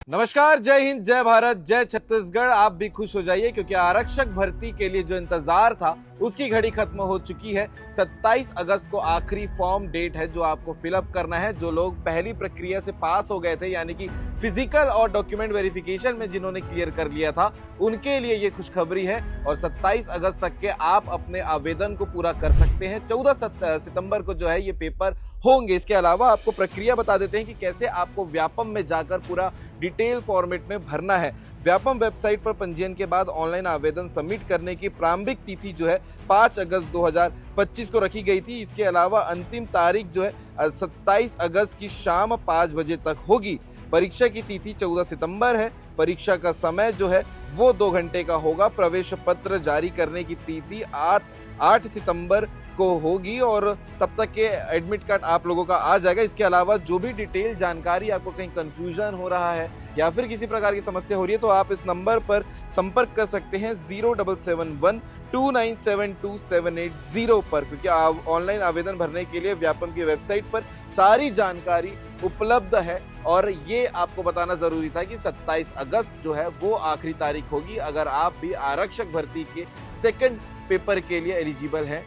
नमस्कार, जय हिंद, जय भारत, जय छत्तीसगढ़। आप भी खुश हो जाइए क्योंकि आरक्षक भर्ती के लिए जो इंतजार था उसकी घड़ी खत्म हो चुकी है। 27 अगस्त को आखिरी फॉर्म डेट है जो आपको फिलअप करना है। जो लोग पहली प्रक्रिया से पास हो गए थे, यानी कि फिजिकल और डॉक्यूमेंट वेरिफिकेशन में जिन्होंने क्लियर कर लिया था, उनके लिए ये खुशखबरी है और 27 अगस्त तक के आप अपने आवेदन को पूरा कर सकते हैं। 14 सितंबर को जो है ये पेपर होंगे। इसके अलावा आपको प्रक्रिया बता देते हैं कि कैसे आपको व्यापम में जाकर पूरा डिटेल फॉर्मेट में भरना है। व्यापम वेबसाइट पर पंजीयन के बाद ऑनलाइन आवेदन सबमिट करने की प्रारंभिक तिथि जो है 5 अगस्त 2025 को रखी गई थी। इसके अलावा अंतिम तारीख जो है 27 अगस्त की शाम 5 बजे तक होगी। परीक्षा की तिथि 14 सितंबर है। परीक्षा का समय जो है वो 2 घंटे का होगा। प्रवेश पत्र जारी करने की तिथि 8 सितंबर को होगी और तब तक के एडमिट कार्ड आप लोगों का आ जाएगा। इसके अलावा जो भी डिटेल जानकारी, आपको कहीं कंफ्यूजन हो रहा है या फिर किसी प्रकार की समस्या हो रही है, तो आप इस नंबर पर संपर्क कर सकते हैं 0771297278 पर, क्योंकि ऑनलाइन आवेदन भरने के लिए व्यापम की वेबसाइट पर सारी जानकारी उपलब्ध है। और ये आपको बताना जरूरी था कि 27 अगस्त जो है वो आखिरी तारीख होगी अगर आप भी आरक्षक भर्ती के सेकंड पेपर के लिए एलिजिबल हैं